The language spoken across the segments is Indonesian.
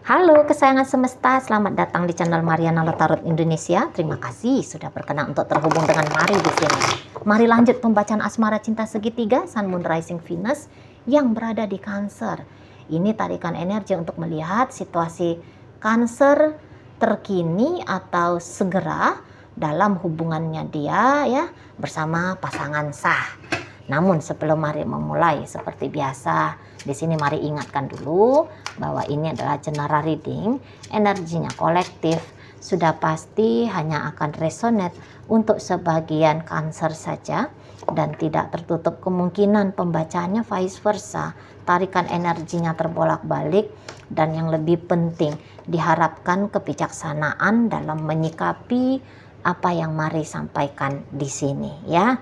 Halo kesayangan semesta, selamat datang di channel Mariana Tarot Indonesia. Terima kasih sudah berkenan untuk terhubung dengan Mari di sini. Mari lanjut pembacaan asmara cinta segitiga Sun Moon Rising Venus yang berada di Cancer. Ini tarikan energi untuk melihat situasi Cancer terkini atau segera dalam hubungannya dia ya bersama pasangan sah. Namun sebelum Mari memulai seperti biasa, di sini Mari ingatkan dulu bahwa ini adalah general reading, energinya kolektif, sudah pasti hanya akan resonate untuk sebagian Cancer saja dan tidak tertutup kemungkinan pembacanya vice versa. Tarikan energinya terbolak-balik dan yang lebih penting diharapkan kebijaksanaan dalam menyikapi apa yang Mari sampaikan di sini ya.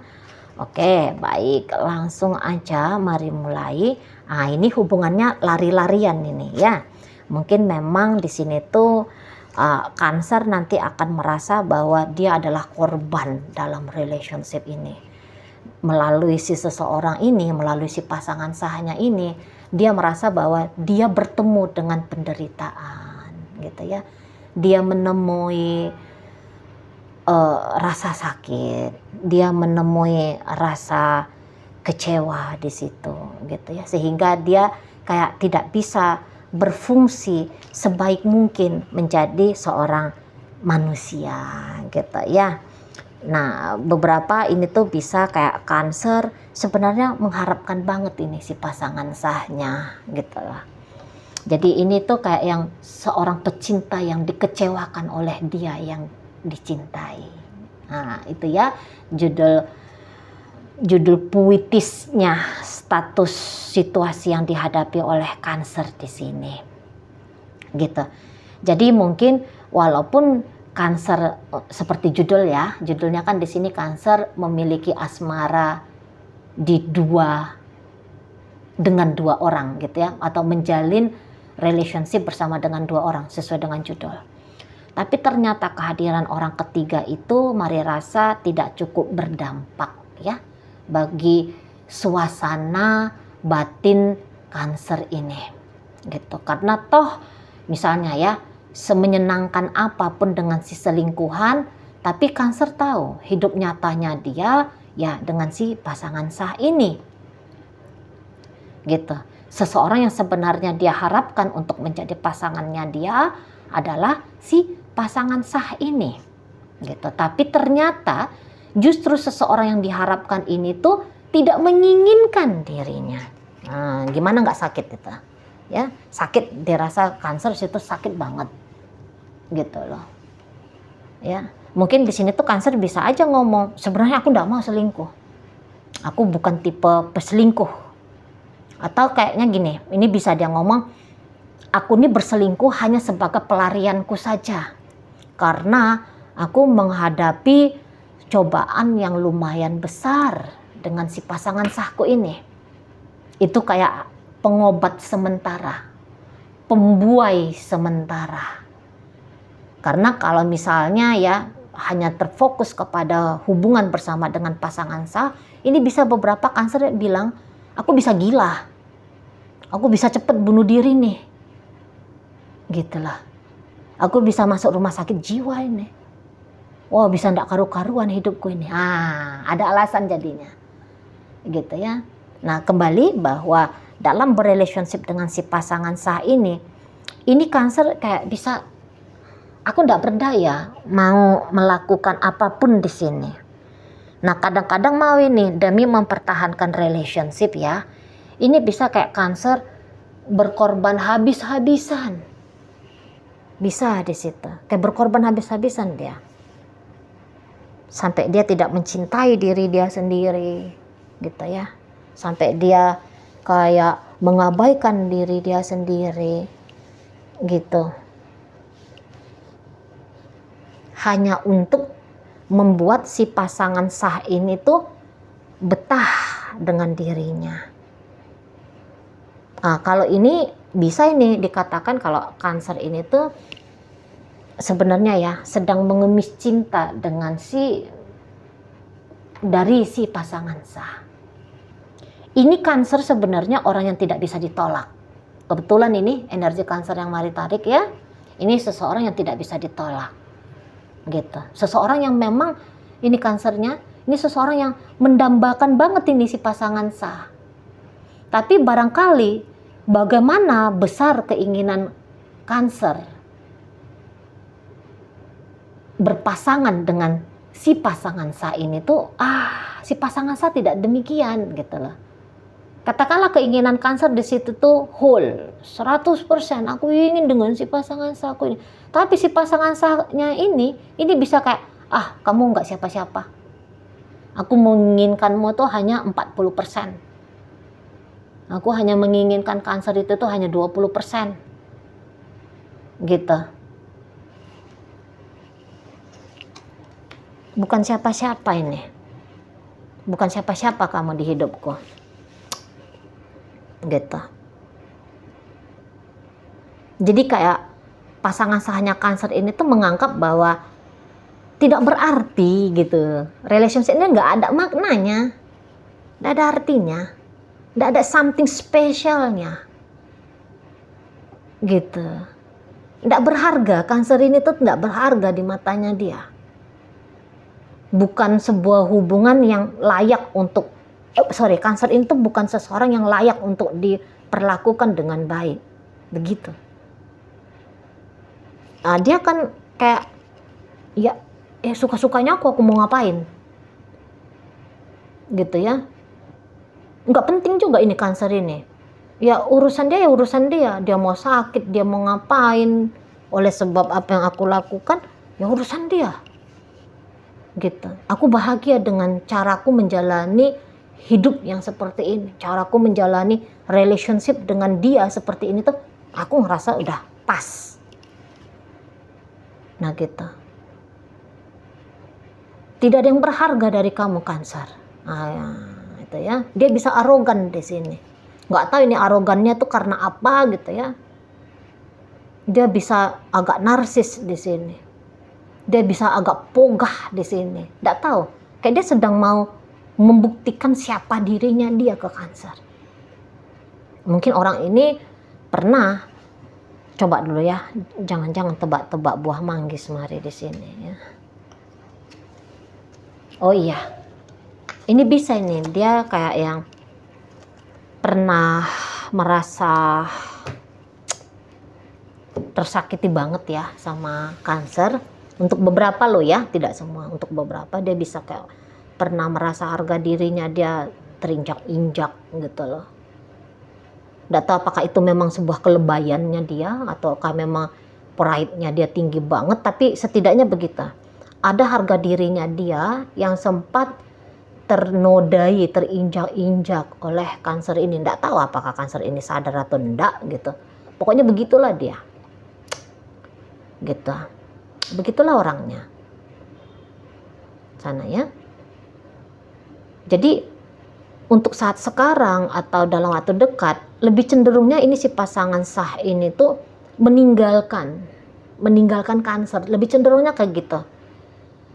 Oke, baik, langsung aja mari mulai. Nah, ini hubungannya lari-larian ini ya. Mungkin memang di sini tuh Cancer nanti akan merasa bahwa dia adalah korban dalam relationship ini. Melalui si seseorang ini, melalui si pasangan sahnya ini, dia merasa bahwa dia bertemu dengan penderitaan, gitu ya. Dia menemui rasa sakit, dia menemui rasa kecewa di situ, gitu ya, sehingga dia kayak tidak bisa berfungsi sebaik mungkin menjadi seorang manusia, gitu ya. Nah, beberapa ini tuh bisa kayak Cancer sebenarnya mengharapkan banget ini si pasangan sahnya, gitu lah. Jadi ini tuh kayak yang seorang pecinta yang dikecewakan oleh dia yang dicintai. Nah, itu ya judul puitisnya status situasi yang dihadapi oleh Cancer di sini. Gitu. Jadi mungkin walaupun Cancer seperti judul ya, judulnya kan di sini Cancer memiliki asmara dengan dua orang gitu ya, atau menjalin relationship bersama dengan dua orang sesuai dengan judul. Tapi ternyata kehadiran orang ketiga itu Mari rasa tidak cukup berdampak ya bagi suasana batin Cancer ini. Gitu. Karena toh misalnya ya, semenyenangkan apapun dengan si selingkuhan, tapi Cancer tahu hidup nyatanya dia ya dengan si pasangan sah ini. Gitu. Seseorang yang sebenarnya dia harapkan untuk menjadi pasangannya dia adalah si pasangan sah ini, gitu. Tapi ternyata justru seseorang yang diharapkan ini tuh tidak menginginkan dirinya. Nah, gimana nggak sakit itu? Ya, sakit, dirasa Cancer itu sakit banget, gitu loh. Ya, mungkin di sini tuh Cancer bisa aja ngomong, sebenarnya aku nggak mau selingkuh, aku bukan tipe peselingkuh. Atau kayaknya gini, ini bisa dia ngomong, aku ini berselingkuh hanya sebagai pelarianku saja. Karena aku menghadapi cobaan yang lumayan besar dengan si pasangan sahku ini. Itu kayak pengobat sementara, pembuai sementara. Karena kalau misalnya ya hanya terfokus kepada hubungan bersama dengan pasangan sah, ini bisa beberapa Cancer bilang, aku bisa gila, aku bisa cepet bunuh diri nih, gitulah. Aku bisa masuk rumah sakit jiwa ini. Wah, bisa ndak karu-karuan hidupku ini. Ada alasan jadinya. Gitu ya. Nah, kembali bahwa dalam berrelationship dengan si pasangan sah ini Cancer kayak bisa, aku ndak berdaya mau melakukan apapun di sini. Nah, kadang-kadang mau ini demi mempertahankan relationship ya. Ini bisa kayak Cancer berkorban habis-habisan. Bisa di situ, kayak berkorban habis-habisan dia, sampai dia tidak mencintai diri dia sendiri, gitu ya, sampai dia kayak mengabaikan diri dia sendiri, gitu, hanya untuk membuat si pasangan sah ini tuh betah dengan dirinya. Nah, kalau ini bisa ini dikatakan kalau Cancer ini tuh sebenarnya ya sedang mengemis cinta dengan dari si pasangan sah. Ini Cancer sebenarnya orang yang tidak bisa ditolak. kebetulan ini energi Cancer yang Mari tarik ya, ini seseorang yang tidak bisa ditolak gitu. Seseorang yang memang ini Cancernya, ini seseorang yang mendambakan banget ini si pasangan sah. Tapi barangkali bagaimana besar keinginan Cancer berpasangan dengan si pasangan sah ini tuh, si pasangan sah tidak demikian gitu loh. Katakanlah keinginan Cancer di situ tuh whole 100%, aku ingin dengan si pasangan sah aku ini. Tapi si pasangan sahnya ini bisa kayak, kamu nggak siapa-siapa. Aku menginginkanmu tuh hanya 40%. Aku hanya menginginkan Cancer itu tuh hanya 20%. Gitu. Bukan siapa-siapa ini. Bukan siapa-siapa kamu di hidupku. Gitu. Jadi kayak pasangan sahnya Cancer ini tuh menganggap bahwa tidak berarti gitu. Relationship ini nggak ada maknanya. Nggak ada artinya. Nggak ada something specialnya. Gitu. Nggak berharga. Cancer ini tuh nggak berharga di matanya dia. Bukan sebuah hubungan yang layak untuk Cancer ini tuh bukan seseorang yang layak untuk diperlakukan dengan baik. Begitu. Dia kan kayak ya suka-sukanya aku mau ngapain. Gitu ya. Nggak penting juga ini Cancer ini. Ya urusan dia ya urusan dia. Dia mau sakit, dia mau ngapain. Oleh sebab apa yang aku lakukan, ya urusan dia. Gitu. Aku bahagia dengan caraku menjalani hidup yang seperti ini. Caraku menjalani relationship dengan dia seperti ini tuh aku ngerasa udah pas. Nah gitu. Tidak ada yang berharga dari kamu Cancer. Itu ya. Dia bisa arogan di sini. Nggak tahu ini arogannya tuh karena apa gitu ya. Dia bisa agak narsis di sini. Dia bisa agak pogah di sini. Nggak tahu. Kayak dia sedang mau membuktikan siapa dirinya dia ke Cancer. Mungkin orang ini pernah coba dulu ya. Jangan-jangan tebak-tebak buah manggis mari di sini ya. Oh iya. Ini bisa ini. Dia kayak yang pernah merasa tersakiti banget ya sama Cancer. Untuk beberapa loh ya, tidak semua. Untuk beberapa dia bisa kayak pernah merasa harga dirinya dia terinjak-injak gitu loh. Nggak tahu apakah itu memang sebuah kelebayannya dia ataukah memang pride-nya dia tinggi banget, tapi setidaknya begitu. Ada harga dirinya dia yang sempat ternodai, terinjak-injak oleh Cancer ini. Nggak tahu apakah Cancer ini sadar atau enggak gitu. Pokoknya begitulah dia. Gitu. Begitulah orangnya. Sana ya. Jadi untuk saat sekarang atau dalam waktu dekat lebih cenderungnya ini si pasangan sah ini tuh meninggalkan Cancer. Lebih cenderungnya kayak gitu.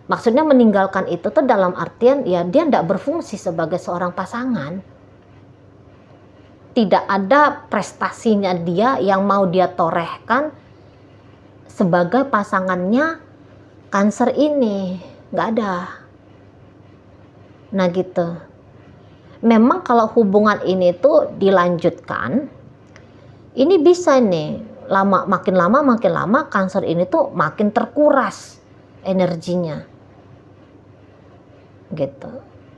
Maksudnya meninggalkan itu tuh dalam artian ya dia tidak berfungsi sebagai seorang pasangan. Tidak ada prestasinya dia yang mau dia torehkan sebagai pasangannya Cancer ini. Nggak ada. Nah gitu. Memang kalau hubungan ini tuh dilanjutkan, ini bisa nih makin lama Cancer ini tuh makin terkuras energinya. Gitu.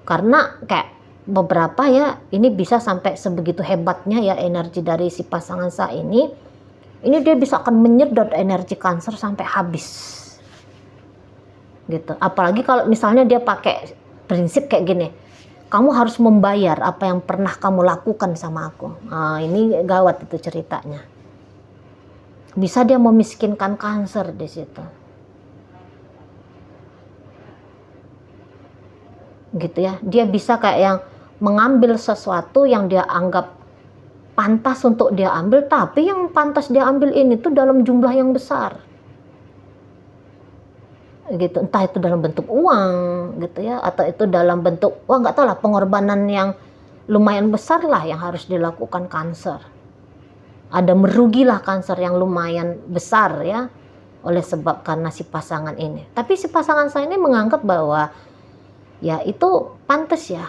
Karena kayak beberapa ya ini bisa sampai sebegitu hebatnya ya energi dari si pasangan sah ini dia bisa akan menyedot energi Cancer sampai habis. Gitu. Apalagi kalau misalnya dia pakai prinsip kayak gini, kamu harus membayar apa yang pernah kamu lakukan sama aku. Ini gawat itu ceritanya. Bisa dia memiskinkan Cancer di situ. Gitu ya. Dia bisa kayak yang mengambil sesuatu yang dia anggap pantas untuk dia ambil, tapi yang pantas dia ambil ini tuh dalam jumlah yang besar. Gitu, entah itu dalam bentuk uang gitu ya, atau itu dalam bentuk nggak tahu lah, pengorbanan yang lumayan besar lah yang harus dilakukan Cancer. ada merugilah kanser yang lumayan besar ya, oleh sebab karena si pasangan ini. Tapi si pasangan saya ini menganggap bahwa ya itu pantas ya,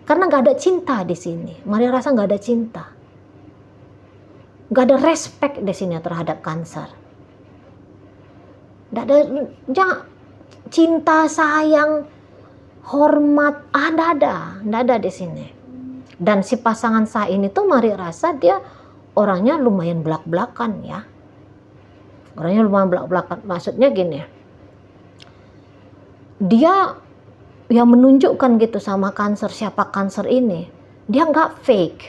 karena nggak ada cinta di sini. Maria rasa nggak ada cinta, nggak ada respect di sini terhadap kanser. Nggak ada cinta, sayang, hormat, nggak ada di sini. Dan si pasangan saya ini tuh Maria rasa dia orangnya lumayan belak-belakan ya. Orangnya lumayan belak-belakan. Maksudnya gini, dia yang menunjukkan gitu sama kanser, siapa kanser ini. Dia nggak fake.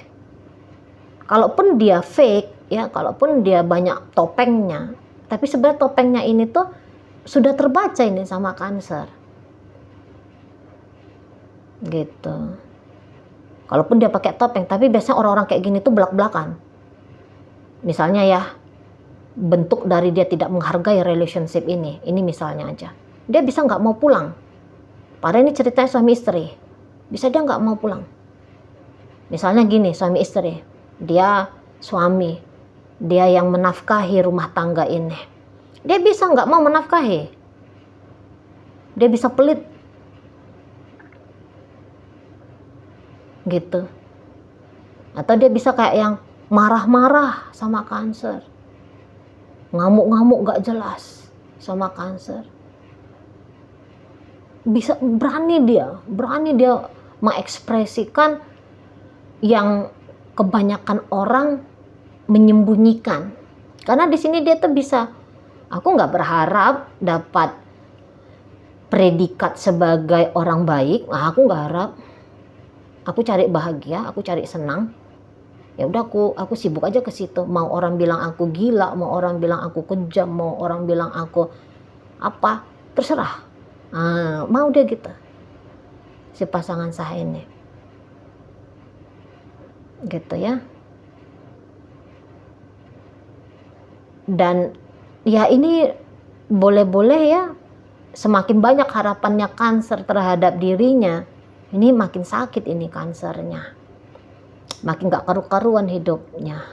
Kalaupun dia fake ya, kalaupun dia banyak topengnya, tapi sebenarnya topengnya ini tuh sudah terbaca ini sama kanser. Gitu. Kalaupun dia pakai topeng, tapi biasanya orang-orang kayak gini tuh belak-belakan. Misalnya ya, bentuk dari dia tidak menghargai relationship ini misalnya aja, dia bisa nggak mau pulang. Padahal ini ceritanya suami istri, bisa dia nggak mau pulang. Misalnya gini, suami istri, dia suami, dia yang menafkahi rumah tangga ini, dia bisa nggak mau menafkahi, dia bisa pelit gitu, atau dia bisa kayak yang marah-marah sama kanser, ngamuk-ngamuk gak jelas sama kanser. Bisa berani dia mengekspresikan yang kebanyakan orang menyembunyikan. Karena di sini dia tuh bisa, aku nggak berharap dapat predikat sebagai orang baik. Aku nggak harap. Aku cari bahagia, aku cari senang. Ya udah aku sibuk aja ke situ. Mau orang bilang aku gila, mau orang bilang aku kejam, mau orang bilang aku apa, terserah. Mau dia gitu. Si pasangan saya ini. Gitu ya. Dan ya ini boleh-boleh ya, semakin banyak harapannya kanser terhadap dirinya, ini makin sakit ini kansernya, makin gak karu-karuan hidupnya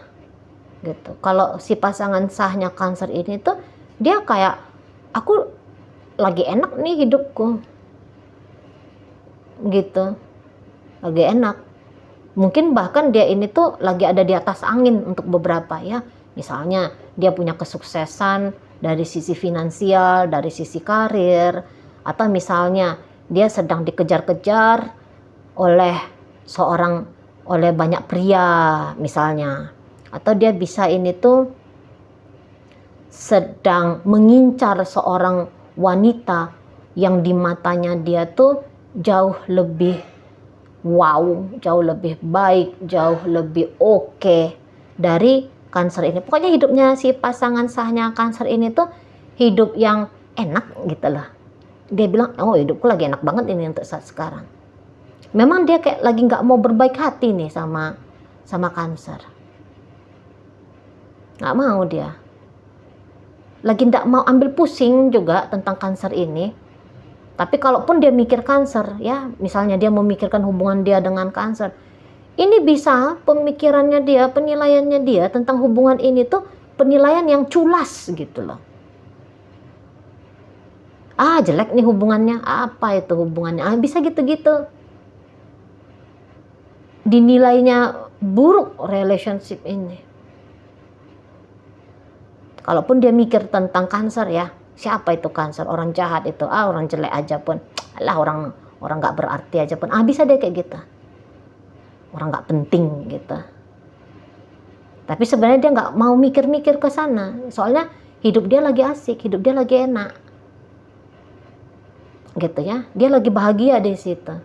gitu. Kalau si pasangan sahnya kanser ini tuh dia kayak, aku lagi enak nih hidupku gitu, lagi enak. Mungkin bahkan dia ini tuh lagi ada di atas angin untuk beberapa ya. Misalnya dia punya kesuksesan dari sisi finansial, dari sisi karir, atau misalnya dia sedang dikejar-kejar oleh banyak pria misalnya, atau dia bisa ini tuh sedang mengincar seorang wanita yang di matanya dia tuh jauh lebih wow, jauh lebih baik, jauh lebih oke dari kanser ini. Pokoknya hidupnya si pasangan sahnya kanser ini tuh hidup yang enak gitu lah. Dia bilang, oh hidupku lagi enak banget ini untuk saat sekarang. Memang dia kayak lagi nggak mau berbaik hati nih sama kanser. Nggak mau dia. Lagi nggak mau ambil pusing juga tentang kanser ini. Tapi kalaupun dia mikir kanser, ya misalnya dia memikirkan hubungan dia dengan kanser, ini bisa pemikirannya dia, penilaiannya dia tentang hubungan ini tuh penilaian yang culas gitu loh. Jelek nih hubungannya, apa itu hubungannya, bisa gitu-gitu. Dinilainya buruk relationship ini. Kalaupun dia mikir tentang kanser ya, siapa itu kanser, orang jahat itu, orang jelek aja pun, orang nggak berarti aja pun, bisa dia kayak gitu, orang nggak penting gitu. Tapi sebenarnya dia nggak mau mikir-mikir ke sana, soalnya hidup dia lagi asik, hidup dia lagi enak, gitu ya, dia lagi bahagia di situ.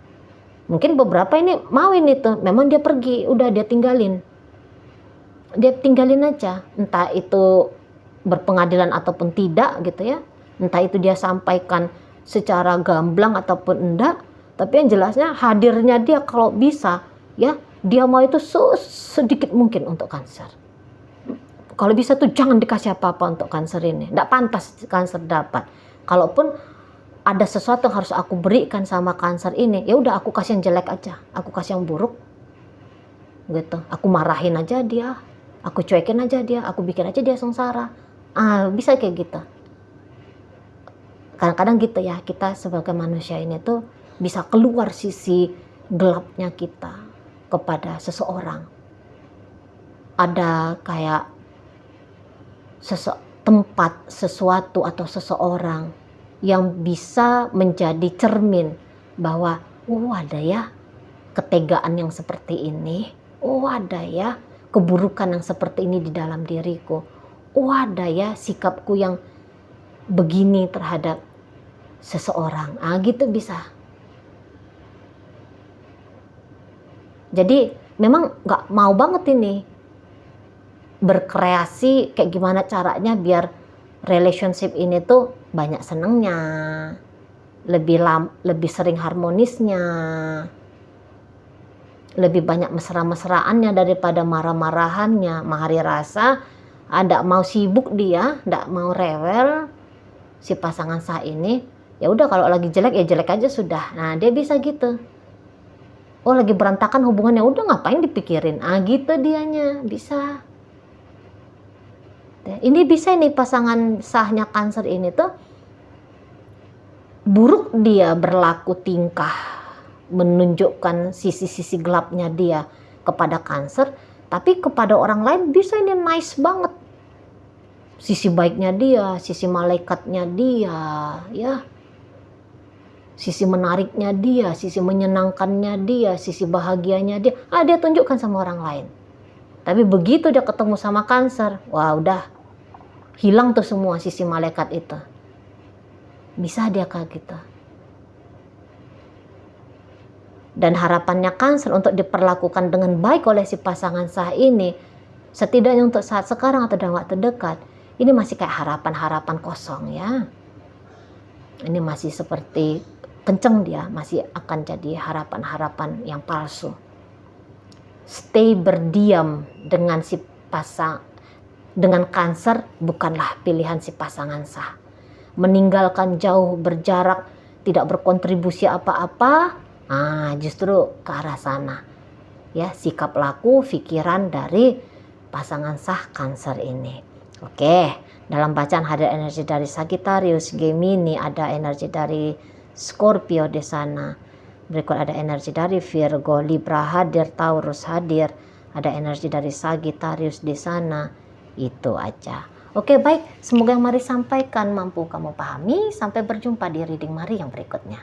Mungkin beberapa ini mau ini tuh, memang dia pergi, udah dia tinggalin aja, entah itu berpengadilan ataupun tidak gitu ya, entah itu dia sampaikan secara gamblang ataupun enggak, tapi yang jelasnya hadirnya dia kalau bisa ya, dia mau itu sedikit mungkin untuk kanser. Kalau bisa tuh jangan dikasih apa-apa untuk kanser ini, enggak pantas kanser dapat. Kalaupun ada sesuatu yang harus aku berikan sama kanser ini, ya udah aku kasih yang jelek aja, aku kasih yang buruk gitu, aku marahin aja dia, Aku cuekin aja dia, aku bikin aja dia sengsara. Bisa kayak gitu. Kadang-kadang gitu ya, kita sebagai manusia ini tuh bisa keluar sisi gelapnya kita kepada seseorang. Ada kayak tempat, sesuatu atau seseorang yang bisa menjadi cermin bahwa ada ya ketegaan yang seperti ini, ada ya keburukan yang seperti ini di dalam diriku, ada ya sikapku yang begini terhadap seseorang. Gitu bisa. Jadi memang gak mau banget ini berkreasi kayak gimana caranya biar relationship ini tuh banyak senengnya, lebih sering harmonisnya, lebih banyak mesra-mesraannya daripada marah-marahannya. Mahari rasa ndak mau sibuk dia, ndak mau rewel si pasangan sah ini. Ya udah, kalau lagi jelek ya jelek aja sudah. Nah, dia bisa gitu. Lagi berantakan hubungannya, udah ngapain dipikirin. Gitu dianya, bisa. Ini bisa nih pasangan sahnya Cancer ini tuh buruk dia berlaku tingkah, menunjukkan sisi-sisi gelapnya dia kepada Cancer, tapi kepada orang lain bisa ini nice banget. Sisi baiknya dia, sisi malaikatnya dia, ya. Sisi menariknya dia, sisi menyenangkannya dia, sisi bahagianya dia. Dia tunjukkan sama orang lain. Tapi begitu dia ketemu sama Cancer, udah hilang tuh semua sisi malaikat itu. Bisa dia kayak gitu. Dan harapannya Cancer untuk diperlakukan dengan baik oleh si pasangan sah ini, setidaknya untuk saat sekarang atau dalam waktu dekat, ini masih kayak harapan-harapan kosong ya. Ini masih seperti kenceng dia, masih akan jadi harapan-harapan yang palsu. Stay berdiam dengan si dengan Cancer bukanlah pilihan si pasangan sah. Meninggalkan jauh, berjarak, tidak berkontribusi apa-apa, justru ke arah sana. Ya, sikap laku, pikiran dari pasangan sah Cancer ini. Oke, dalam bacaan hadir energi dari Sagittarius, Gemini, ada energi dari Scorpio di sana. Berikut ada energi dari Virgo, Libra hadir, Taurus hadir, ada energi dari Sagittarius di sana. Itu aja. Oke, baik. Semoga yang Mari sampaikan mampu kamu pahami. Sampai berjumpa di reading Mari yang berikutnya.